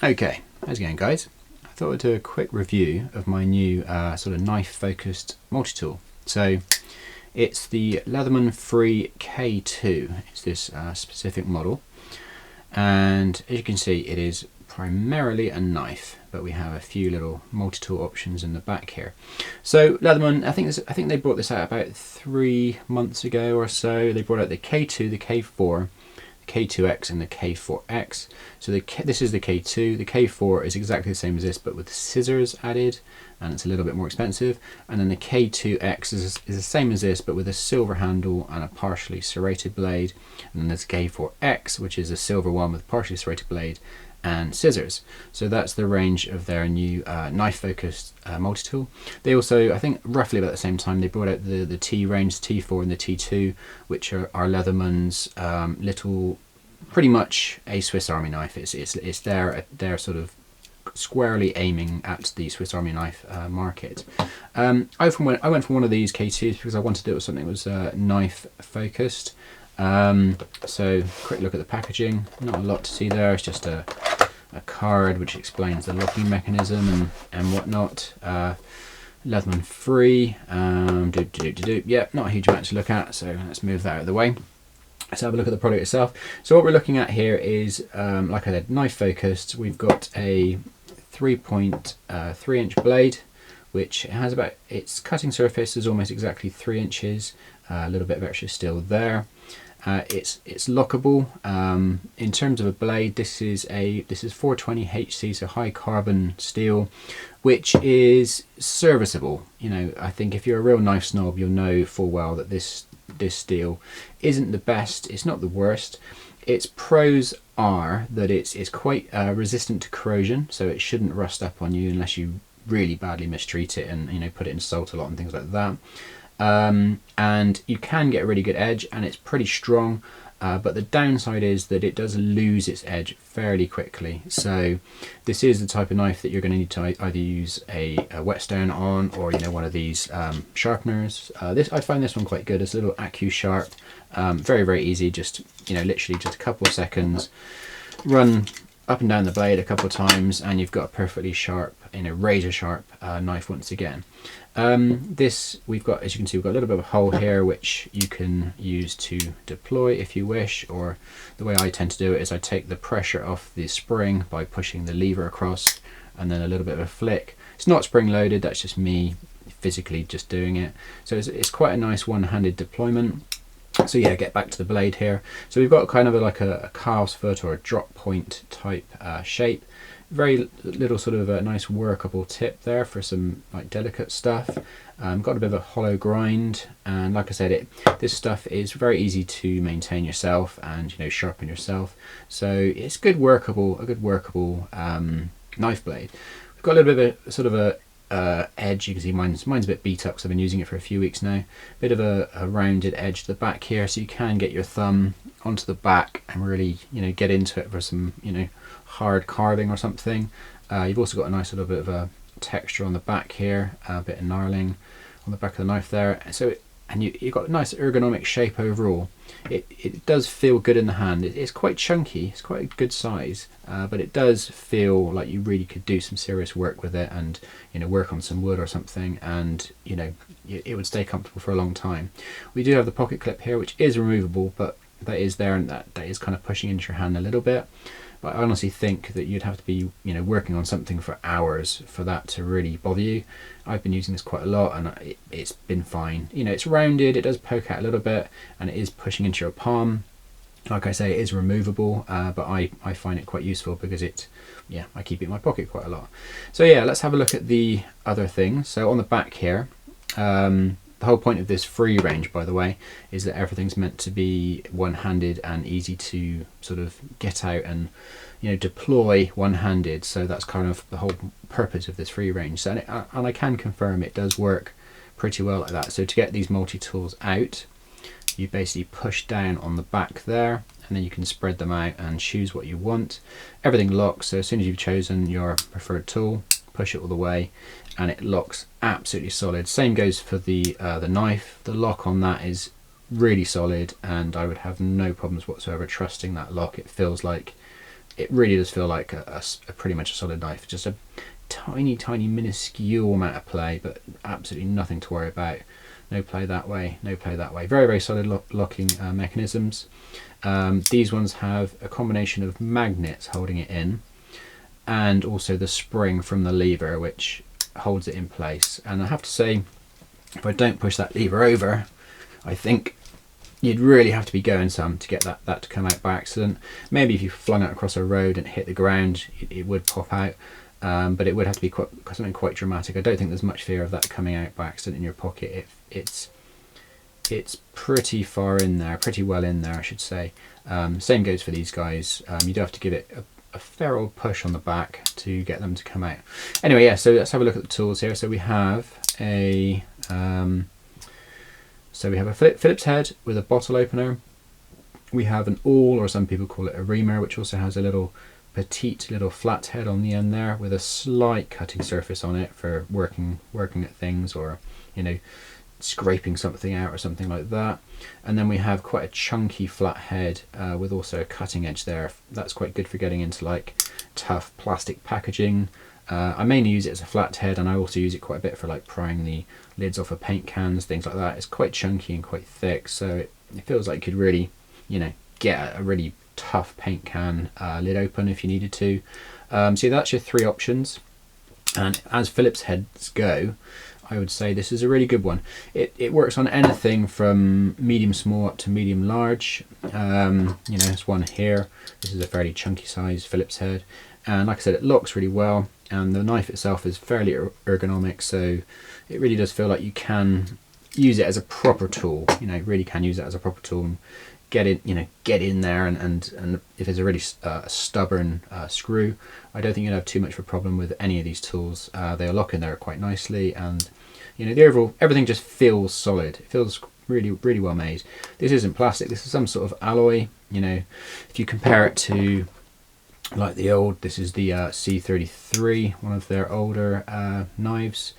Okay, how's it going, guys? I thought I'd do a quick review of my new sort of knife focused multi-tool. So it's the Leatherman Free K2. It's this specific model, and as you can see, it is primarily a knife, but we have a few little multi-tool options in the back here. So Leatherman, I think they brought this out about 3 months ago or so. They brought out the K2, the K4, the K2X and the K4X. So this is the K2. The K4 is exactly the same as this, but with scissors added, and it's a little bit more expensive. And then the K2X is the same as this, but with a silver handle and a partially serrated blade. And then there's K4X, which is a silver one with partially serrated blade and scissors. So that's the range of their new knife focused multi-tool. They also, I think roughly about the same time, they brought out the T range, T4 and the T2, which are Leatherman's little, pretty much a Swiss Army knife. It's their sort of squarely aiming at the Swiss Army knife market. I went for one of these K2s because I wanted to do it with something that was knife focused. So quick look at the packaging. Not a lot to see there. It's just a card which explains the locking mechanism and whatnot. Leatherman Free. Yeah, not a huge amount to look at, so let's move that out of the way. Let's have a look at the product itself. So what we're looking at here is, like I said, knife focused. We've got a 3.3 inch blade, which has about, its cutting surface is almost exactly 3 inches. A little bit of extra steel there. It's lockable. In terms of a blade, this is 420 HC, so high carbon steel, which is serviceable. You know, I think if you're a real knife snob, you'll know full well that this steel isn't the best. It's not the worst. Its pros are that it's quite resistant to corrosion, so it shouldn't rust up on you unless you really badly mistreat it and, you know, put it in salt a lot and things like that. And you can get a really good edge, and it's pretty strong, but the downside is that it does lose its edge fairly quickly. So this is the type of knife that you're going to need to either use a whetstone on, or, you know, one of these sharpeners. I find this one quite good. It's a little AccuSharp, very easy. Just, you know, literally just a couple of seconds, run up and down the blade a couple of times, and you've got a perfectly sharp, you know, razor sharp knife once again. This, we've got, as you can see, we've got a little bit of a hole here which you can use to deploy if you wish, or the way I tend to do it is I take the pressure off the spring by pushing the lever across, and then a little bit of a flick. It's not spring loaded, that's just me physically just doing it. So it's quite a nice one-handed deployment. So yeah, get back to the blade here. So we've got kind of like a calf's foot or a drop point type shape. Very little sort of a nice workable tip there for some like delicate stuff. Got a bit of a hollow grind, and like I said, this stuff is very easy to maintain yourself and, you know, sharpen yourself. So it's a good workable knife blade. We've got a little bit of a sort of a edge. You can see mine's a bit beat up because I've been using it for a few weeks now. Bit of a rounded edge to the back here, so you can get your thumb onto the back and really, you know, get into it for some, you know, hard carving or something. You've also got a nice little bit of a texture on the back here, a bit of gnarling on the back of the knife there. So you've got a nice ergonomic shape overall. It does feel good in the hand. It's quite chunky, it's quite a good size, but it does feel like you really could do some serious work with it, and, you know, work on some wood or something, and, you know, it would stay comfortable for a long time. We do have the pocket clip here, which is removable, but that is there, and that is kind of pushing into your hand a little bit. But I honestly think that you'd have to be, you know, working on something for hours for that to really bother you. I've been using this quite a lot, and it's been fine. You know, it's rounded, it does poke out a little bit, and it is pushing into your palm. Like I say, it is removable, but I find it quite useful because I keep it in my pocket quite a lot. So yeah, let's have a look at the other things. So on the back here, the whole point of this free range, by the way, is that everything's meant to be one-handed and easy to sort of get out and, you know, deploy one-handed. So that's kind of the whole purpose of this free range. So, and I can confirm it does work pretty well like that. So to get these multi-tools out, you basically push down on the back there, and then you can spread them out and choose what you want. Everything locks, so as soon as you've chosen your preferred tool, push it all the way, and it locks absolutely solid. Same goes for the knife. The lock on that is really solid, and I would have no problems whatsoever trusting that lock. It feels like it really does feel like a pretty much a solid knife. Just a tiny minuscule amount of play, but absolutely nothing to worry about. No play that way, no play that way. Very solid locking mechanisms. These ones have a combination of magnets holding it in, and also the spring from the lever which holds it in place. And I have to say, if I don't push that lever over, I think you'd really have to be going some to get that to come out by accident. Maybe if you flung it across a road and hit the ground, it would pop out, but it would have to be something quite dramatic. I don't think there's much fear of that coming out by accident in your pocket. It's pretty far in there, pretty well in there, I should say. Same goes for these guys. You do have to give it a fair old push on the back to get them to come out. Anyway, yeah, so let's have a look at the tools here. So we have a Phillips head with a bottle opener. We have an awl, or some people call it a reamer, which also has a little petite little flat head on the end there with a slight cutting surface on it for working at things, or scraping something out or something like that. And then we have quite a chunky flat head with also a cutting edge there. That's quite good for getting into like tough plastic packaging. I mainly use it as a flat head, and I also use it quite a bit for like prying the lids off of paint cans, things like that. It's quite chunky and quite thick, so it feels like you could really, get a really tough paint can lid open if you needed to. So that's your three options. And as Phillips heads go, I would say this is a really good one. It works on anything from medium small up to medium large. There's one here. This is a fairly chunky size Phillips head, and like I said, it locks really well, and the knife itself is fairly ergonomic, so it really does feel like you can use it as a proper tool. Really can use it as a proper tool and get in there, and if it's a really stubborn screw, I don't think you'd have too much of a problem with any of these tools. They'll lock in there quite nicely, and the overall everything just feels solid. It feels really well made. This isn't plastic, this is some sort of alloy. If you compare it to like this is the C33, one of their older knives,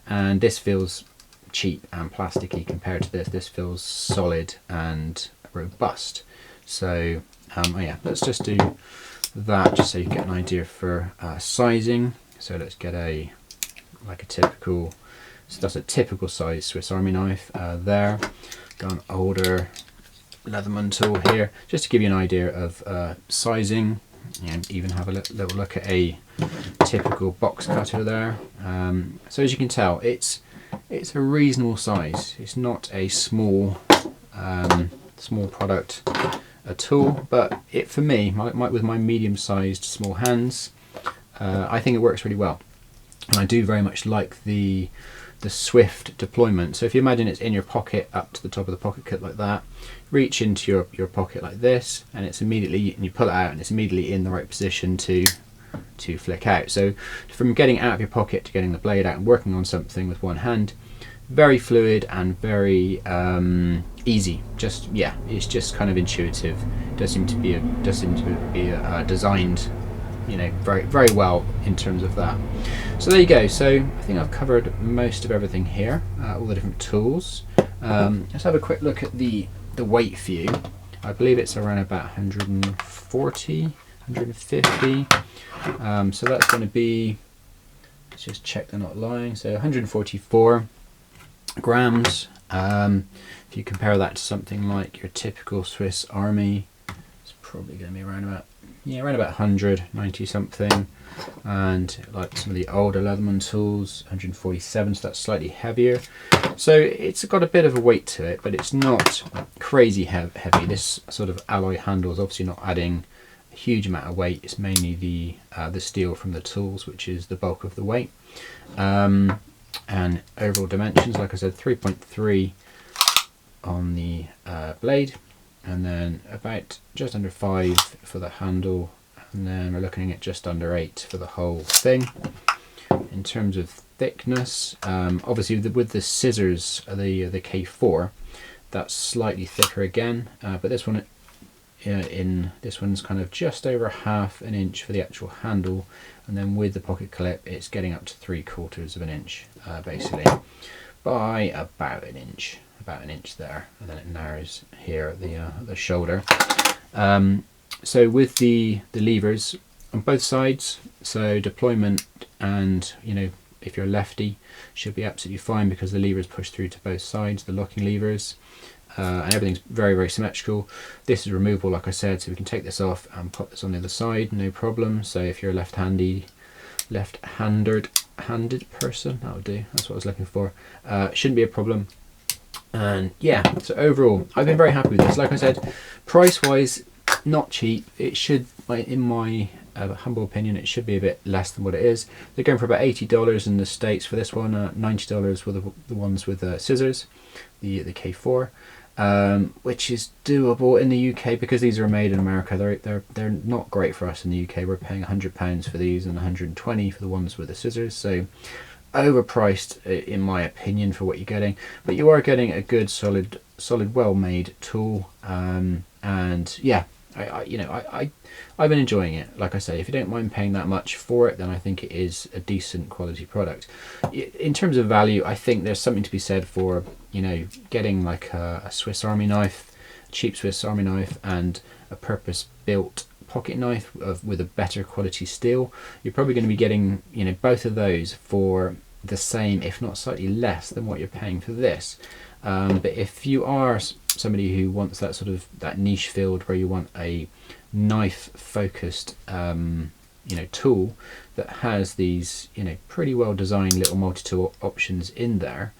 and this feels cheap and plasticky compared to this. This feels solid and robust. So yeah, let's just do that just so you get an idea for sizing. So let's get typical, so that's a typical size Swiss Army knife there. Got an older Leatherman tool here just to give you an idea of sizing, and even have a little look at a typical box cutter there. So as you can tell, it's a reasonable size. It's not a small product at all, but for me, with my medium-sized small hands, I think it works really well, and I do very much like the swift deployment. So if you imagine it's in your pocket up to the top of the pocket clip like that, reach into your pocket like this, and you pull it out, and it's immediately in the right position to flick out. So from getting out of your pocket to getting the blade out and working on something with one hand, very fluid and very easy. It's just kind of intuitive. Does seem to be designed, very well in terms of that. So there you go. So I think I've covered most of everything here, all the different tools. Let's have a quick look at the weight for you. I believe it's around about 140, 150. So that's going to be, let's just check they're not lying, so 144 grams. If you compare that to something like your typical Swiss Army, it's probably going to be around about 190 something, and like some of the older Leatherman tools, 147, so that's slightly heavier. So it's got a bit of a weight to it, but it's not crazy heavy. This sort of alloy handle is obviously not adding a huge amount of weight. It's mainly the steel from the tools, which is the bulk of the weight. And overall dimensions, like I said, 3.3 on the blade, and then about just under 5 for the handle, and then we're looking at just under 8 for the whole thing. In terms of thickness, obviously with the scissors, the K4, that's slightly thicker again, but this one, this one's kind of just over ½ an inch for the actual handle, and then with the pocket clip it's getting up to 3/4 of an inch, basically, by about an inch there, and then it narrows here at the shoulder. So with the levers on both sides, so deployment and, you know, if you're lefty, should be absolutely fine because the levers push through to both sides, the locking levers, and everything's very, very symmetrical. This is removable, like I said, so we can take this off and pop this on the other side, no problem. So if you're a left-handed person, that'll do, that's what I was looking for. Shouldn't be a problem. And yeah, so overall, I've been very happy with this. Like I said, price-wise, not cheap. It should, in my humble opinion, it should be a bit less than what it is. They're going for about $80 in the States for this one, $90 for the ones with scissors, the K4, which is doable in the UK because these are made in America. They're not great for us in the UK. We're paying £100 for these and $120 for the ones with the scissors. So overpriced in my opinion for what you're getting, but you are getting a good solid well-made tool. And yeah, I've been enjoying it. Like I say, if you don't mind paying that much for it, then I think it is a decent quality product. In terms of value, I think there's something to be said for, you know, getting like a Swiss Army knife, cheap Swiss Army knife, and a purpose-built pocket knife with a better quality steel. You're probably going to be getting, you know, both of those for the same, if not slightly less than what you're paying for this. But if you are somebody who wants that sort of that niche field where you want a knife focused tool that has these, you know, pretty well designed little multi-tool options in there,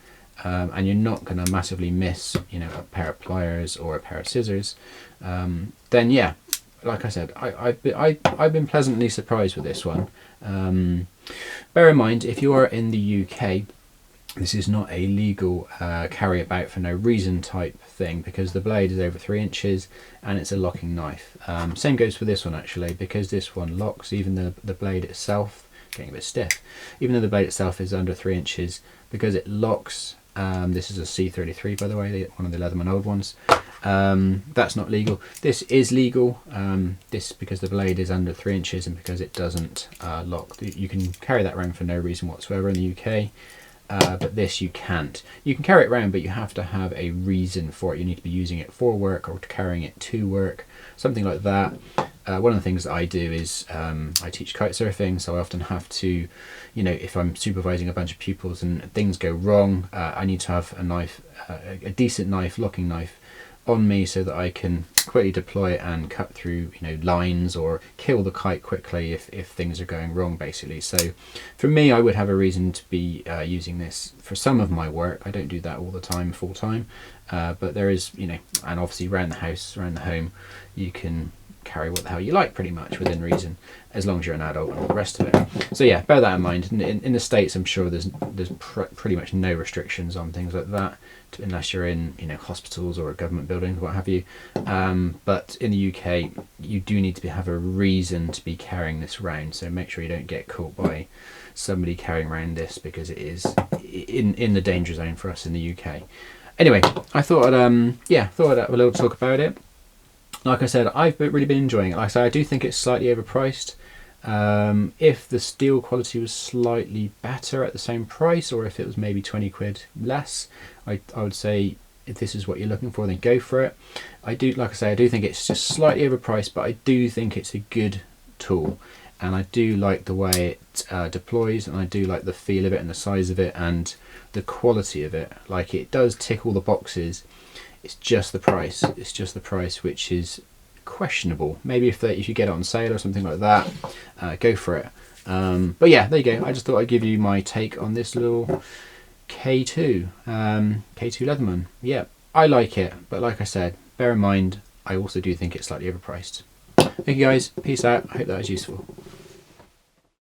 and you're not going to massively miss, you know, a pair of pliers or a pair of scissors, then yeah, like I said, I've been pleasantly surprised with this one. Bear in mind, if you are in the UK, this is not a legal carry about for no reason type thing, because the blade is over 3 inches and it's a locking knife. Same goes for this one actually, because this one locks. Even the blade itself, getting a bit stiff, even though the blade itself is under 3 inches, because it locks. This is a C33 by the way, one of the Leatherman old ones. That's not legal. This is legal. This because the blade is under 3 inches and because it doesn't lock. You can carry that around for no reason whatsoever in the UK. But this you can't. You can carry it around, but you have to have a reason for it. You need to be using it for work or carrying it to work, something like that. One of the things that I do is I teach kite surfing, so I often have to, you know, if I'm supervising a bunch of pupils and things go wrong, I need to have a knife, a decent knife, locking knife on me so that I can quickly deploy it and cut through, you know, lines or kill the kite quickly if things are going wrong basically. So for me, I would have a reason to be using this for some of my work. I don't do that all the time, full time, but there is, you know, and obviously around the house, around the home, you can carry what the hell you like pretty much within reason, as long as you're an adult and all the rest of it. So yeah, bear that in mind. In the States, I'm sure there's pretty much no restrictions on things like that, unless you're in, you know, hospitals or a government building, what have you. But in the UK, you do need to have a reason to be carrying this around. So make sure you don't get caught by somebody carrying around this, because it is in the danger zone for us in the UK. Anyway, I thought I'd have a little talk about it. Like I said, I've really been enjoying it. Like I said, I do think it's slightly overpriced. If the steel quality was slightly better at the same price, or if it was maybe 20 quid less, I would say if this is what you're looking for, then go for it. Like I say, I do think it's just slightly overpriced, but I do think it's a good tool. And I do like the way it deploys, and I do like the feel of it and the size of it and the quality of it. Like, it does tick all the boxes. It's just the price. It's just the price which is questionable. Maybe if you get it on sale or something like that, go for it. But yeah, there you go. I just thought I'd give you my take on this little K2 Leatherman. Yeah, I like it, but like I said, bear in mind, I also do think it's slightly overpriced. Thank you guys. Peace out. I hope that was useful.